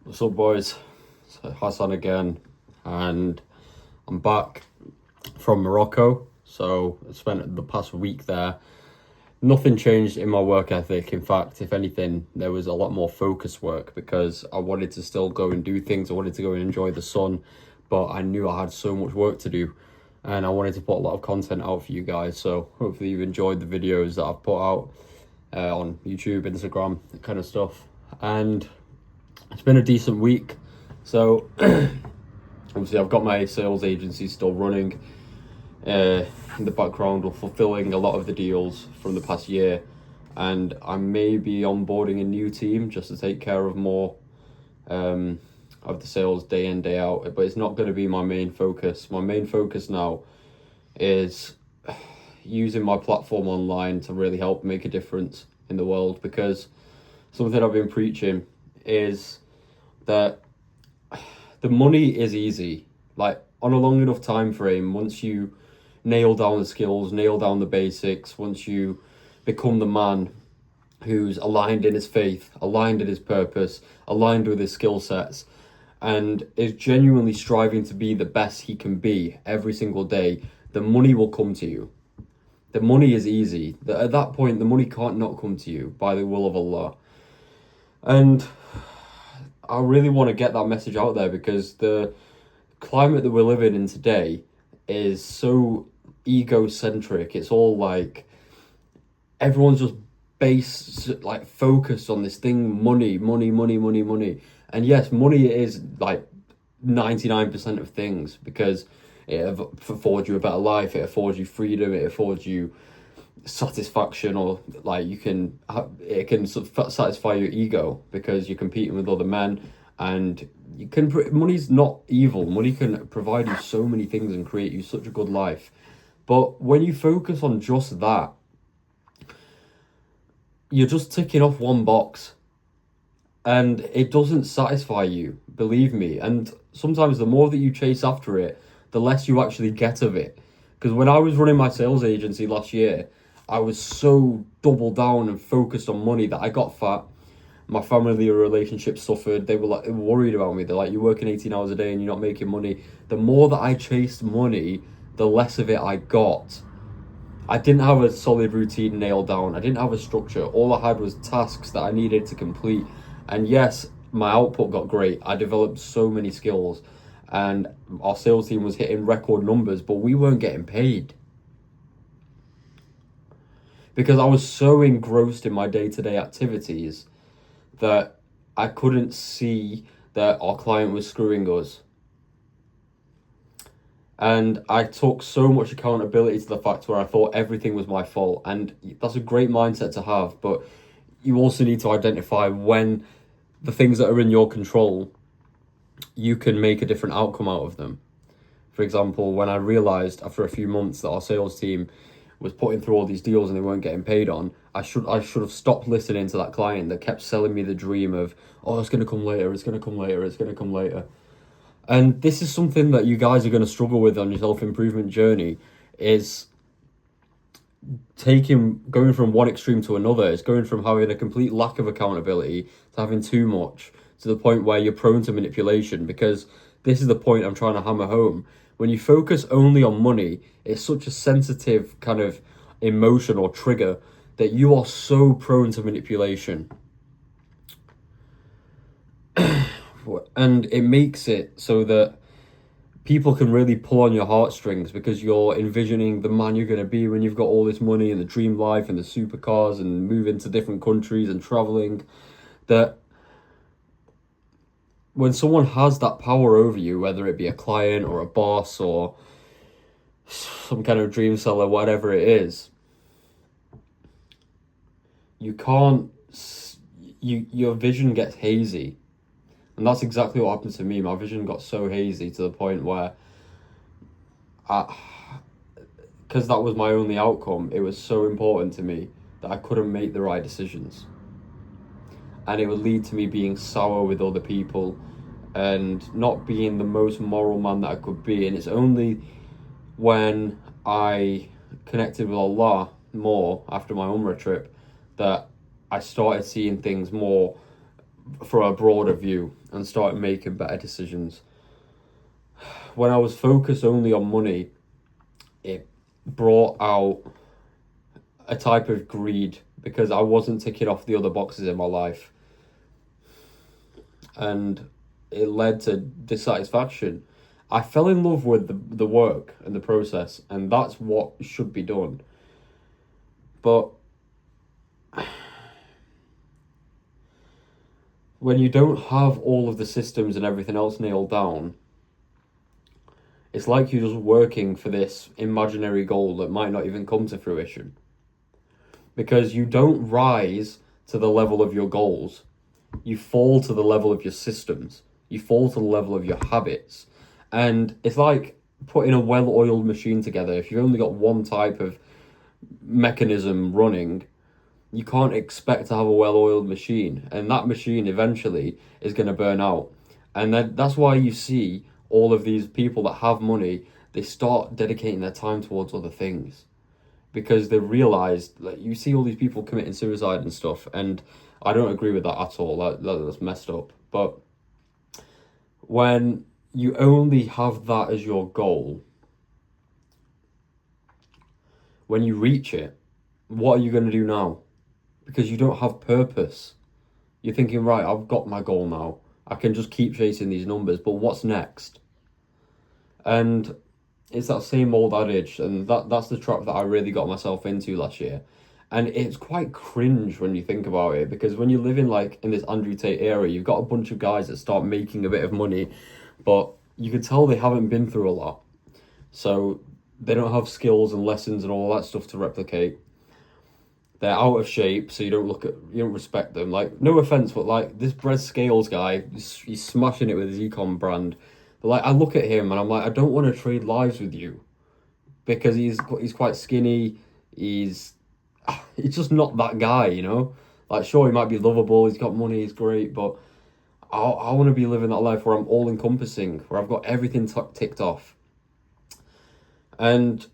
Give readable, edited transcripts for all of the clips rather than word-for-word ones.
What's up, boys? So Hassan again, and I'm back from Morocco. So I spent the past week there. Nothing changed in my work ethic. In fact, if anything, there was a lot more focus work because I wanted to still go and do things. I wanted to go and enjoy the sun, but I knew I had so much work to do, and I wanted to put a lot of content out for you guys. So hopefully you've enjoyed the videos that I've put out on YouTube, Instagram, that kind of stuff. And it's been a decent week. So obviously I've got my sales agency still running in the background, or fulfilling a lot of the deals from the past year, and I may be onboarding a new team just to take care of more of the sales day in, day out, but it's not going to be my main focus. My main focus now is using my platform online to really help make a difference in the world, because something I've been preaching is that the money is easy. Like, on a long enough time frame, once you nail down the skills, nail down the basics, once you become the man who's aligned in his faith, aligned in his purpose, aligned with his skill sets, and is genuinely striving to be the best he can be every single day, the money will come to you. The money is easy. At that point, the money can't not come to you by the will of Allah. And I really want to get that message out there, because the climate that we're living in today is so egocentric. It's all like everyone's just focused on this thing, money. And yes, money is like 99% of things, because it affords you a better life, it affords you freedom, it affords you satisfaction, or like it can sort of satisfy your ego because you're competing with other men. And money's not evil. Money can provide you so many things and create you such a good life, but when you focus on just that, you're just ticking off one box, and it doesn't satisfy you, believe me. And sometimes the more that you chase after it, the less you actually get of it. Because when I was running my sales agency last year, I was so doubled down and focused on money that I got fat. My family relationship suffered. They were worried about me. They're like, you're working 18 hours a day and you're not making money. The more that I chased money, the less of it I got. I didn't have a solid routine nailed down. I didn't have a structure. All I had was tasks that I needed to complete. And yes, my output got great. I developed so many skills, and our sales team was hitting record numbers, but we weren't getting paid, because I was so engrossed in my day-to-day activities that I couldn't see that our client was screwing us. And I took so much accountability to the fact where I thought everything was my fault. And that's a great mindset to have, but you also need to identify when the things that are in your control, you can make a different outcome out of them. For example, when I realized after a few months that our sales team was putting through all these deals and they weren't getting paid on, I should have stopped listening to that client that kept selling me the dream of, oh, it's going to come later, it's going to come later, it's going to come later. And this is something that you guys are going to struggle with on your self-improvement journey, is going from one extreme to another. It's going from having a complete lack of accountability to having too much, to the point where you're prone to manipulation. Because this is the point I'm trying to hammer home. When you focus only on money, it's such a sensitive kind of emotion or trigger that you are so prone to manipulation. And it makes it so that people can really pull on your heartstrings, because you're envisioning the man you're going to be when you've got all this money and the dream life and the supercars and moving to different countries and traveling. That when someone has that power over you, whether it be a client or a boss or some kind of dream seller, whatever it is, your vision gets hazy. And that's exactly what happened to me. My vision got so hazy to the point where, because that was my only outcome, it was so important to me that I couldn't make the right decisions. And it would lead to me being sour with other people and not being the most moral man that I could be. And it's only when I connected with Allah more after my Umrah trip that I started seeing things more for a broader view and started making better decisions. When I was focused only on money, it brought out a type of greed because I wasn't ticking off the other boxes in my life. And it led to dissatisfaction. I fell in love with the work and the process, and that's what should be done. But when you don't have all of the systems and everything else nailed down, it's like you're just working for this imaginary goal that might not even come to fruition. Because you don't rise to the level of your goals. You fall to the level of your systems. You fall to the level of your habits. And it's like putting a well-oiled machine together. If you've only got one type of mechanism running, you can't expect to have a well-oiled machine. And that machine eventually is going to burn out. And that's why you see all of these people that have money, they start dedicating their time towards other things. Because they realised, like, you see all these people committing suicide and stuff, and I don't agree with that at all. That's messed up. But when you only have that as your goal, when you reach it, what are you going to do now? Because you don't have purpose. You're thinking, right, I've got my goal now. I can just keep chasing these numbers, but what's next? And it's that same old adage, and that's the trap that I really got myself into last year. And it's quite cringe when you think about it, because when you live in this Andrew Tate era, you've got a bunch of guys that start making a bit of money, but you can tell they haven't been through a lot. So they don't have skills and lessons and all that stuff to replicate. They're out of shape, so you don't respect them. Like, no offense, but like this Bread Scales guy, he's smashing it with his econ brand. But like, I look at him and I'm like, I don't want to trade lives with you, because he's quite skinny. He's just not that guy, you know. Like, sure, he might be lovable. He's got money. He's great, but I want to be living that life where I'm all encompassing, where I've got everything ticked off. And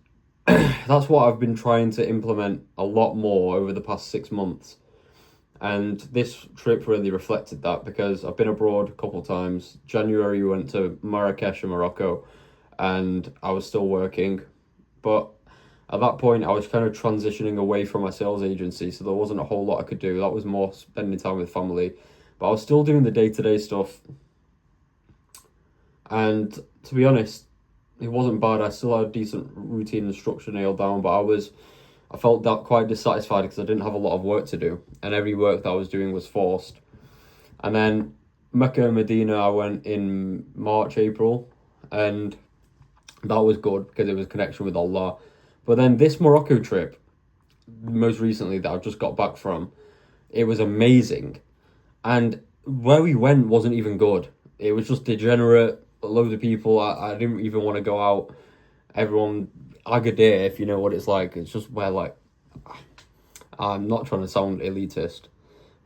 that's what I've been trying to implement a lot more over the past 6 months. And this trip really reflected that, because I've been abroad a couple of times. January we went to Marrakesh in Morocco, and I was still working. But at that point I was kind of transitioning away from my sales agency, so there wasn't a whole lot I could do. That was more spending time with family. But I was still doing the day-to-day stuff. And to be honest, it wasn't bad. I still had a decent routine and structure nailed down, but I felt that quite dissatisfied because I didn't have a lot of work to do, and every work that I was doing was forced. And then Mecca and Medina, I went in March, April, and that was good because it was a connection with Allah. But then this Morocco trip, most recently, that I've just got back from, it was amazing. And where we went wasn't even good. It was just degenerate, loads of people. I didn't even want to go out. Everyone, Agadir, if you know what it's like, it's just where, like, I'm not trying to sound elitist,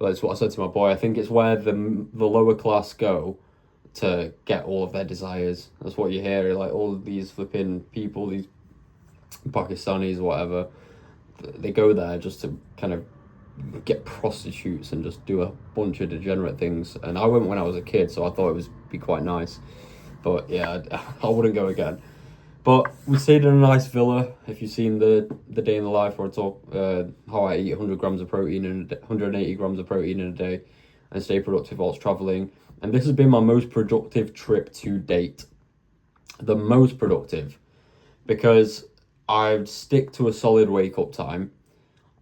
but it's what I said to my boy. I think it's where the lower class go to get all of their desires. That's what you hear, like all of these flipping people, these Pakistanis or whatever, they go there just to kind of get prostitutes and just do a bunch of degenerate things. And I went when I was a kid, so I thought it would be quite nice. But yeah, I wouldn't go again. But we stayed in a nice villa. If you've seen the day in the life where I talk how I eat 100 grams of protein and 180 grams of protein in a day and stay productive whilst traveling. And this has been my most productive trip to date. The most productive. Because I'd stick to a solid wake up time.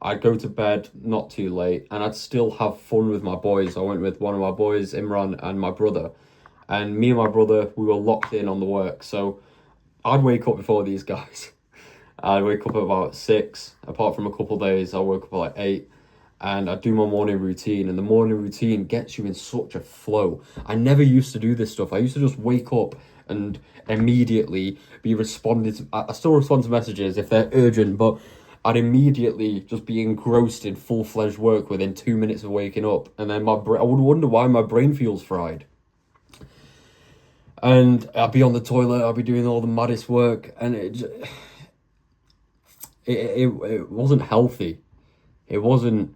I'd go to bed not too late, and I'd still have fun with my boys. I went with one of my boys, Imran, and my brother. And me and my brother, we were locked in on the work. So I'd wake up before these guys. I'd wake up at about 6. Apart from a couple of days, I woke up at like 8. And I'd do my morning routine. And the morning routine gets you in such a flow. I never used to do this stuff. I used to just wake up and immediately be responded to. I still respond to messages if they're urgent, but I'd immediately just be engrossed in full-fledged work within 2 minutes of waking up. And then I would wonder why my brain feels fried. And I'd be on the toilet, I'd be doing all the maddest work, and it wasn't healthy. It wasn't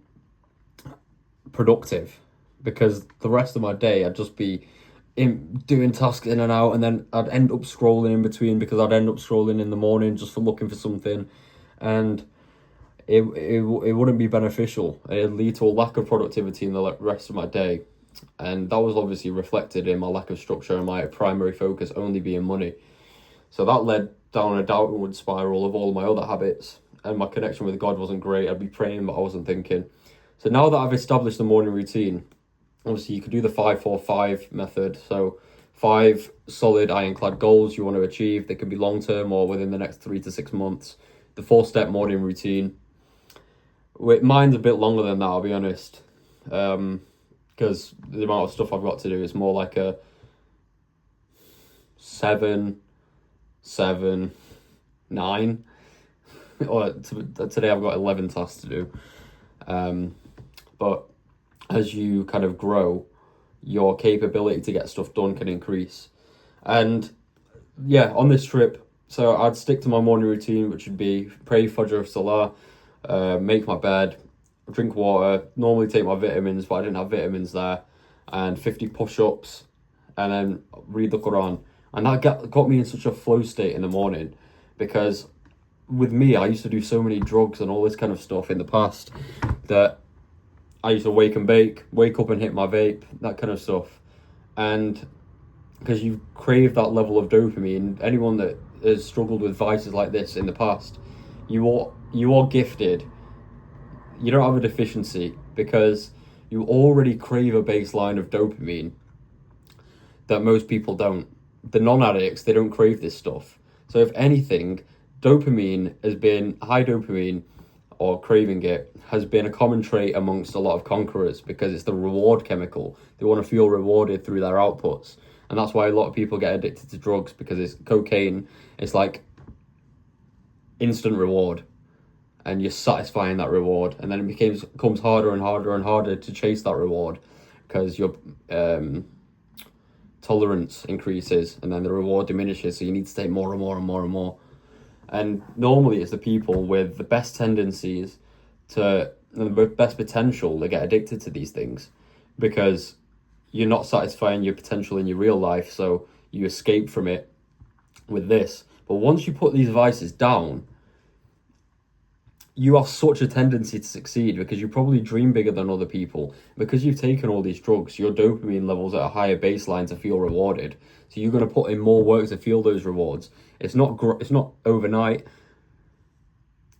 productive. because the rest of my day I'd just be doing tasks in and out, and then I'd end up scrolling in between because I'd end up scrolling in the morning just for looking for something, and it wouldn't be beneficial. It'd lead to a lack of productivity in the rest of my day, and that was obviously reflected in my lack of structure and my primary focus only being money. So that led down a downward spiral of all of my other habits, and my connection with God wasn't great. I'd be praying, but I wasn't thinking. So now that I've established the morning routine, obviously you could do the 5-4-5 method. So 5 solid ironclad goals you want to achieve. They could be long-term or within the next 3 to 6 months. The 4-step morning routine. Mine's a bit longer than that, I'll be honest. Because the amount of stuff I've got to do is more like a 7, 9. Or today I've got 11 tasks to do. But as you kind of grow, your capability to get stuff done can increase. And yeah, on this trip, so I'd stick to my morning routine, which would be pray Fajr Salah, make my bed, drink water, normally take my vitamins, but I didn't have vitamins there, and 50 push-ups, and then read the Quran. And that got me in such a flow state in the morning, because with me, I used to do so many drugs and all this kind of stuff in the past that I used to wake up and hit my vape, that kind of stuff. And because you crave that level of dopamine, anyone that has struggled with vices like this in the past, you are gifted. You don't have a deficiency, because you already crave a baseline of dopamine that most people don't. The non-addicts, they don't crave this stuff. So if anything, dopamine has been, high dopamine, or craving it, has been a common trait amongst a lot of conquerors, because it's the reward chemical. They want to feel rewarded through their outputs. And that's why a lot of people get addicted to drugs, because it's cocaine. It's like instant reward, and you're satisfying that reward. And then it becomes harder and harder and harder to chase that reward, because your tolerance increases, and then the reward diminishes. So you need to take more and more and more and more. And normally it's the people with the best tendencies and the best potential that get addicted to these things, because you're not satisfying your potential in your real life, so you escape from it with this. But once you put these vices down, you have such a tendency to succeed, because you probably dream bigger than other people. Because you've taken all these drugs, your dopamine levels at a higher baseline to feel rewarded. So you're going to put in more work to feel those rewards. It's not overnight,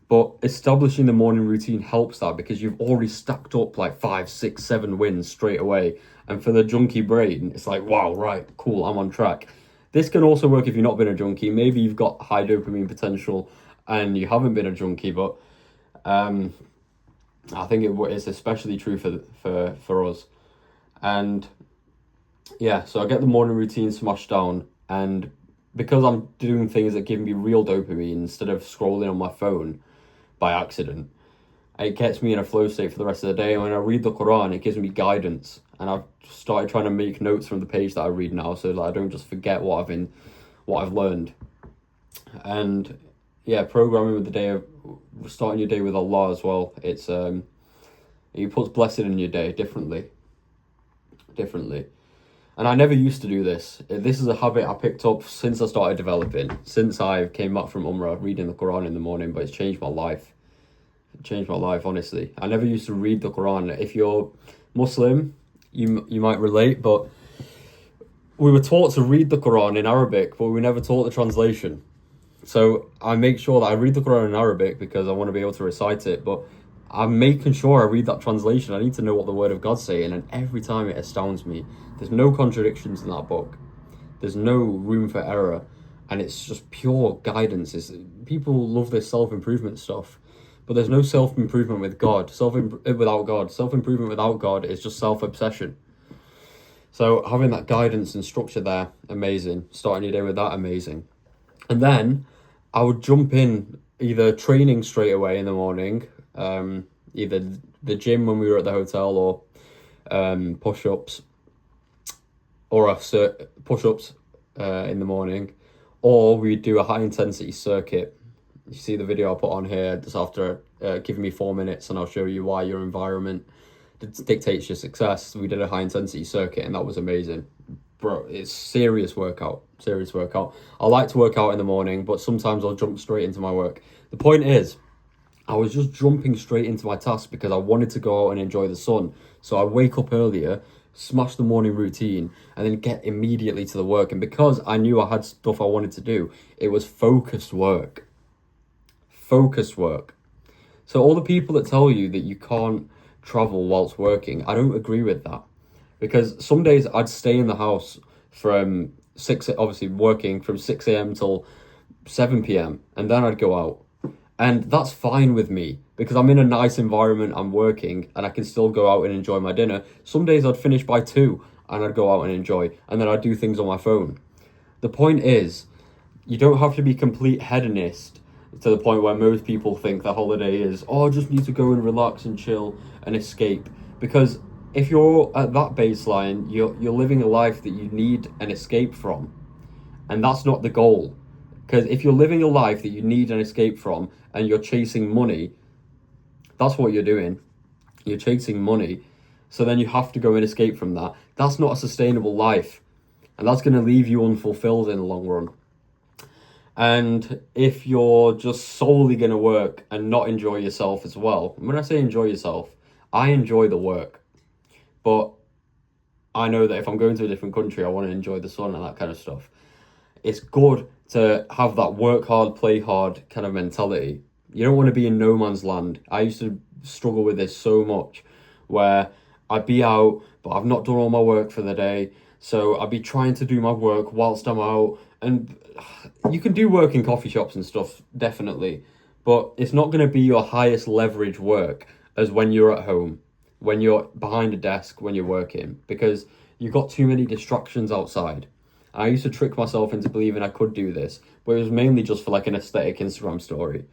but establishing the morning routine helps that, because you've already stacked up like 5, 6, 7 wins straight away. And for the junkie brain, it's like, wow, right, cool, I'm on track. This can also work if you've not been a junkie. Maybe you've got high dopamine potential and you haven't been a junkie, but I think it's especially true for us. And yeah, so I get the morning routine smashed down, and because I'm doing things that give me real dopamine instead of scrolling on my phone by accident, it gets me in a flow state for the rest of the day. And when I read the Quran, it gives me guidance, and I've started trying to make notes from the page that I read now, so that I don't just forget what I've learned. And yeah, programming with the day of starting your day with Allah as well. It's He puts blessing in your day differently. And I never used to do this. This is a habit I picked up since I started developing, since I came back from Umrah, reading the Quran in the morning, but it's changed my life. It changed my life, honestly. I never used to read the Quran. If you're Muslim, you might relate, but we were taught to read the Quran in Arabic, but we were never taught the translation. So I make sure that I read the Quran in Arabic because I want to be able to recite it, but I'm making sure I read that translation. I need to know what the Word of God's saying, and every time it astounds me. There's no contradictions in that book. There's no room for error, and it's just pure guidance. People love this self-improvement stuff, but there's no self-improvement with God. Without God. Self-improvement without God is just self-obsession. So having that guidance and structure there, amazing. Starting your day with that, amazing. And then I would jump in either training straight away in the morning, either the gym when we were at the hotel, or push-ups, in the morning, or we'd do a high-intensity circuit. You see the video I put on here just after giving me 4 minutes, and I'll show you why your environment dictates your success. We did a high intensity circuit and that was amazing. Bro, it's serious workout. I like to work out in the morning, but sometimes I'll jump straight into my work. The point is, I was just jumping straight into my task because I wanted to go out and enjoy the sun. So I wake up earlier, smash the morning routine, and then get immediately to the work. And because I knew I had stuff I wanted to do, it was focused work. So all the people that tell you that you can't travel whilst working, I don't agree with that. Because some days I'd stay in the house from obviously working from 6 a.m. till 7 p.m. and then I'd go out. And that's fine with me because I'm in a nice environment, I'm working, and I can still go out and enjoy my dinner. Some days I'd finish by 2 and I'd go out and enjoy, and then I'd do things on my phone. The point is, you don't have to be complete hedonist to the point where most people think the holiday is, oh, I just need to go and relax and chill and escape. Because if you're at that baseline, you're living a life that you need an escape from. And that's not the goal. Because if you're living a life that you need an escape from and you're chasing money, that's what you're doing. You're chasing money. So then you have to go and escape from that. That's not a sustainable life. And that's going to leave you unfulfilled in the long run. And if you're just solely going to work and not enjoy yourself as well, when I say enjoy yourself, I enjoy the work. But I know that if I'm going to a different country, I want to enjoy the sun and that kind of stuff. It's good to have that work hard, play hard kind of mentality. You don't want to be in no man's land. I used to struggle with this so much where I'd be out, but I've not done all my work for the day. So I'd be trying to do my work whilst I'm out. And you can do work in coffee shops and stuff, definitely. But it's not going to be your highest leverage work as when you're at home, when you're behind a desk, when you're working, because you've got too many distractions outside. I used to trick myself into believing I could do this, but it was mainly just for like an aesthetic Instagram story.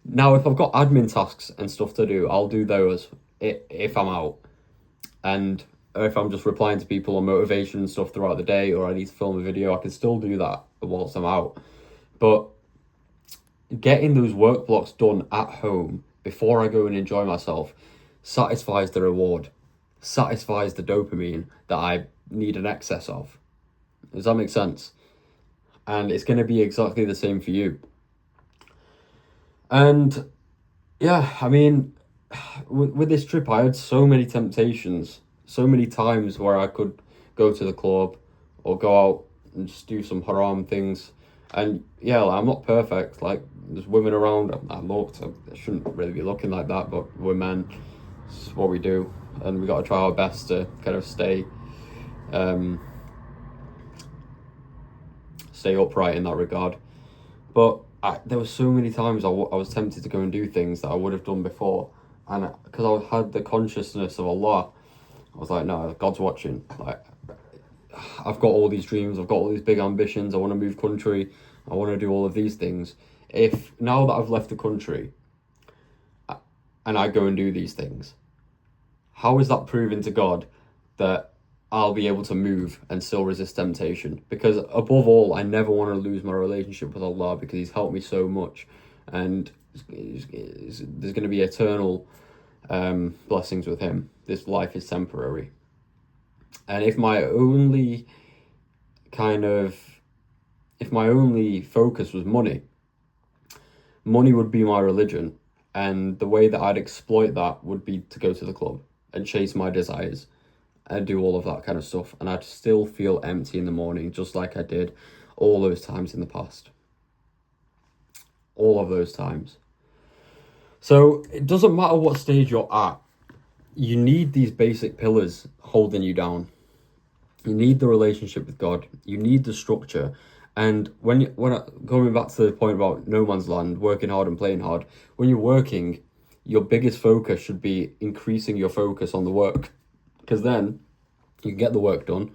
Now, if I've got admin tasks and stuff to do, I'll do those if I'm out. And if I'm just replying to people on motivation and stuff throughout the day, or I need to film a video, I can still do that whilst I'm out. But getting those work blocks done at home before I go and enjoy myself satisfies the reward, satisfies the dopamine that I need an excess of. Does that make sense? And it's going to be exactly the same for you. And yeah, I mean, with this trip, I had so many temptations, so many times where I could go to the club or go out and just do some haram things. And yeah, like, I'm not perfect. Like, there's women around. I shouldn't really be looking like that, but we're men. It's what we do. And we got to try our best to kind of stay upright in that regard. But there were so many times I was tempted to go and do things that I would have done before, and because I had the consciousness of Allah, I was like, no, God's watching. Like, I've got all these dreams, I've got all these big ambitions, I want to move country, I want to do all of these things. If now that I've left the country and I go and do these things, how is that proving to God that I'll be able to move and still resist temptation? Because above all, I never want to lose my relationship with Allah, because He's helped me so much, and there's going to be eternal blessings with Him. This life is temporary. And if my only focus was money would be my religion, and the way that I'd exploit that would be to go to the club and chase my desires and do all of that kind of stuff, and I'd still feel empty in the morning, just like I did all those times in the past. All of those times. So it doesn't matter what stage you're at, you need these basic pillars holding you down. You need the relationship with God, you need the structure. And when going back to the point about no man's land, working hard and playing hard, when you're working, your biggest focus should be increasing your focus on the work. Because then you can get the work done,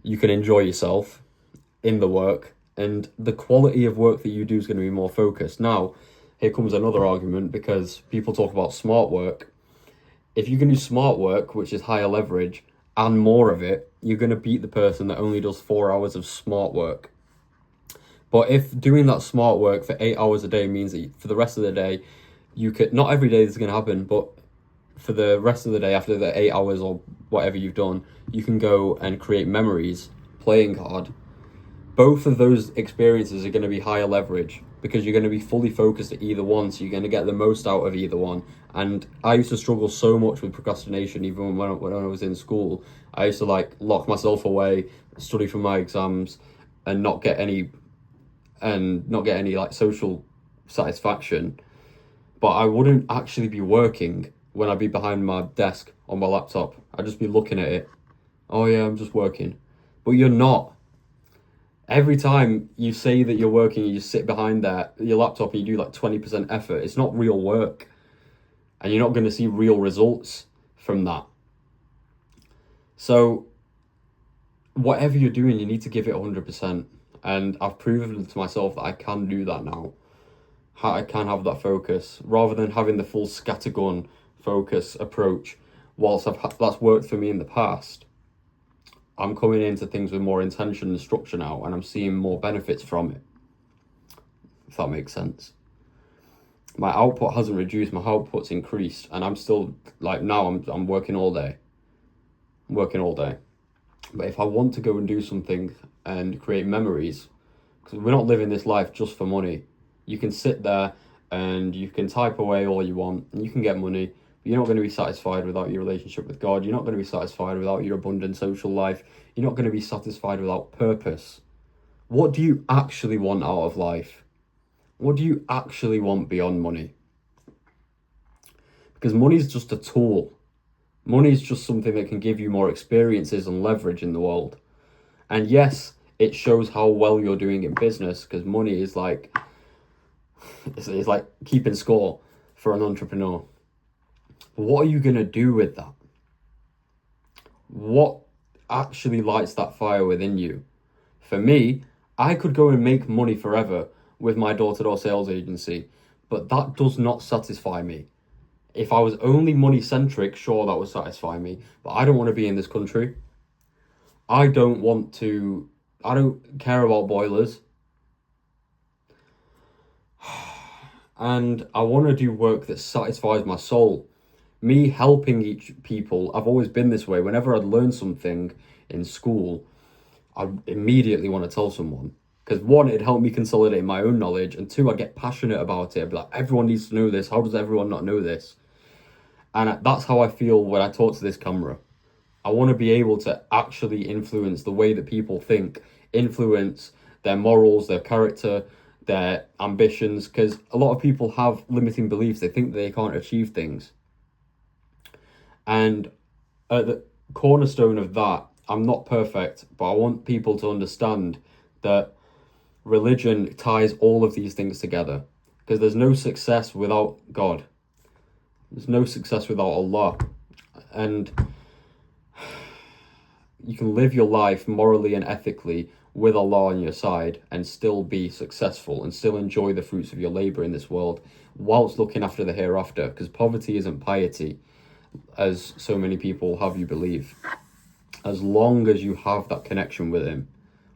you can enjoy yourself in the work, and the quality of work that you do is going to be more focused. Now, here comes another argument, because people talk about smart work. If you can do smart work, which is higher leverage, and more of it, you're going to beat the person that only does 4 hours of smart work. But if doing that smart work for 8 hours a day means that for the rest of the day, you could, not every day this is going to happen, but for the rest of the day, after the 8 hours or whatever you've done, you can go and create memories playing hard. Both of those experiences are going to be higher leverage because you're going to be fully focused at either one, so you're going to get the most out of either one. And I used to struggle so much with procrastination, even when I was in school. I used to like lock myself away, study for my exams, and not get any like social satisfaction. But I wouldn't actually be working when I'd be behind my desk on my laptop. I'd just be looking at it. Oh yeah, I'm just working. But you're not. Every time you say that you're working, you just sit behind your laptop and you do like 20% effort. It's not real work. And you're not going to see real results from that. So whatever you're doing, you need to give it 100%. And I've proven to myself that I can do that now. I can have that focus rather than having the full scattergun focus approach. Whilst that's worked for me in the past, I'm coming into things with more intention and structure now, and I'm seeing more benefits from it, if that makes sense. My output hasn't reduced, my output's increased, and I'm still, like, now I'm working all day. I'm working all day. But if I want to go and do something and create memories, because we're not living this life just for money. You can sit there and you can type away all you want, and you can get money, but you're not going to be satisfied without your relationship with God. You're not going to be satisfied without your abundant social life. You're not going to be satisfied without purpose. What do you actually want out of life? What do you actually want beyond money? Because money is just a tool. Money is just something that can give you more experiences and leverage in the world. And yes, it shows how well you're doing in business, because money is like, it's like keeping score for an entrepreneur. But what are you going to do with that? What actually lights that fire within you? For me, I could go and make money forever with my door-to-door sales agency, but that does not satisfy me. If I was only money-centric, sure, that would satisfy me, but I don't want to be in this country. I don't care about boilers. And I want to do work that satisfies my soul. Me helping people, I've always been this way. Whenever I'd learn something in school, I immediately want to tell someone. Because one, it'd help me consolidate my own knowledge. And two, I'd get passionate about it. I'd be like, everyone needs to know this. How does everyone not know this? And that's how I feel when I talk to this camera. I want to be able to actually influence the way that people think, influence their morals, their character, their ambitions, because a lot of people have limiting beliefs. They think that they can't achieve things. And at the cornerstone of that, I'm not perfect, but I want people to understand that religion ties all of these things together, because there's no success without God. There's no success without Allah. And you can live your life morally and ethically with Allah on your side and still be successful and still enjoy the fruits of your labor in this world whilst looking after the hereafter, because poverty isn't piety, as so many people have you believe. As long as you have that connection with him,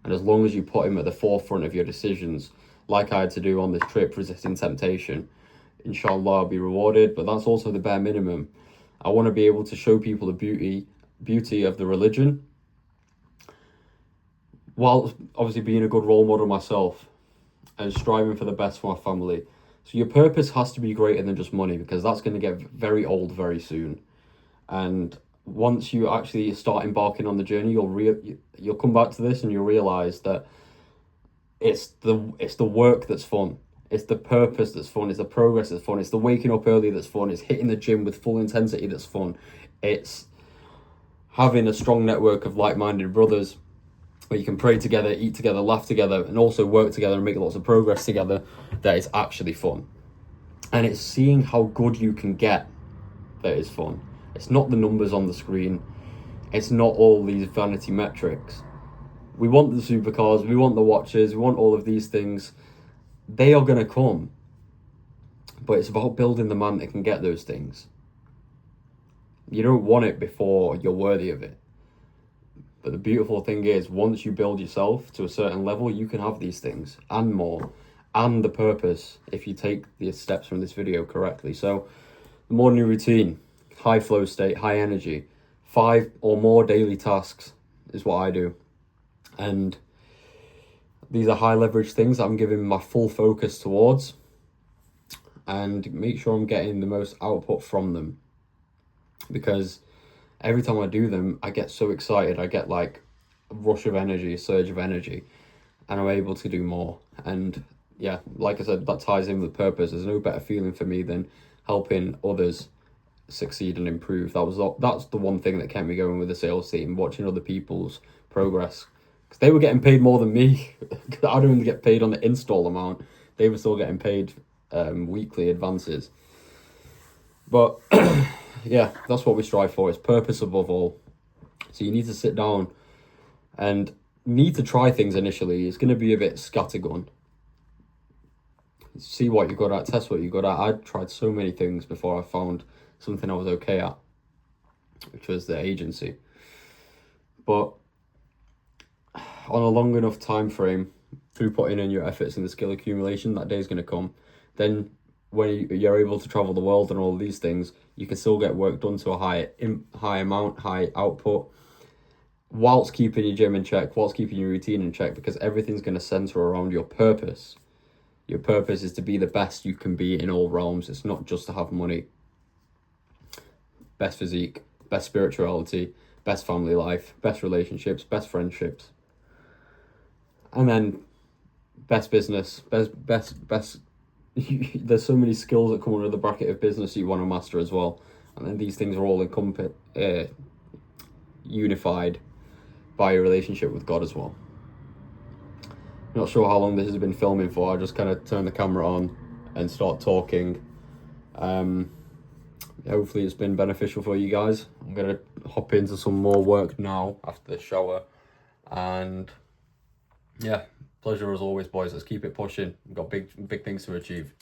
and as long as you put him at the forefront of your decisions, like I had to do on this trip, resisting temptation, inshallah I'll be rewarded. But that's also the bare minimum. I want to be able to show people the beauty of the religion, while obviously being a good role model myself and striving for the best for my family. So your purpose has to be greater than just money, because that's going to get very old very soon. And once you actually start embarking on the journey, you'll come back to this and you'll realize that it's the work that's fun. It's the purpose that's fun. It's the progress that's fun. It's the waking up early that's fun. It's hitting the gym with full intensity that's fun. It's having a strong network of like-minded brothers where you can pray together, eat together, laugh together, and also work together and make lots of progress together. That is actually fun. And it's seeing how good you can get that is fun. It's not the numbers on the screen. It's not all these vanity metrics. We want the supercars, we want the watches, we want all of these things. They are going to come. But it's about building the man that can get those things. You don't want it before you're worthy of it. But the beautiful thing is, once you build yourself to a certain level, you can have these things and more, and the purpose, if you take the steps from this video correctly. So, the morning routine. high flow state, high energy. 5 or more daily tasks is what I do. And these are high leverage things that I'm giving my full focus towards, and make sure I'm getting the most output from them. Because every time I do them, I get so excited. I get like a rush of energy, a surge of energy, and I'm able to do more. And yeah, like I said, that ties in with purpose. There's no better feeling for me than helping others succeed and improve. That's the one thing that kept me going with the sales team, watching other people's progress. Because they were getting paid more than me. I don't even get paid on the install amount. They were still getting paid weekly advances. But yeah, that's what we strive for. It's purpose above all. So you need to sit down and need to try things initially. It's going to be a bit scattergun. See what you're good at, test what you're good at. I tried so many things before I found something I was okay at, which was the agency. But on a long enough time frame, through putting in your efforts in the skill accumulation, that day is going to come. Then when you're able to travel the world and all of these things, you can still get work done to a high amount, high output, whilst keeping your gym in check, whilst keeping your routine in check, because everything's going to center around your purpose. Your purpose is to be the best you can be in all realms. It's not just to have money. Best physique, best spirituality, best family life, best relationships, best friendships. And then best business, best. There's so many skills that come under the bracket of business you want to master as well. And then these things are all unified by your relationship with God as well. Not sure how long this has been filming for. I just kind of turn the camera on and start talking. Hopefully it's been beneficial for you guys. I'm going to hop into some more work now after the shower. And yeah, pleasure as always, boys. Let's keep it pushing. We've got big things to achieve.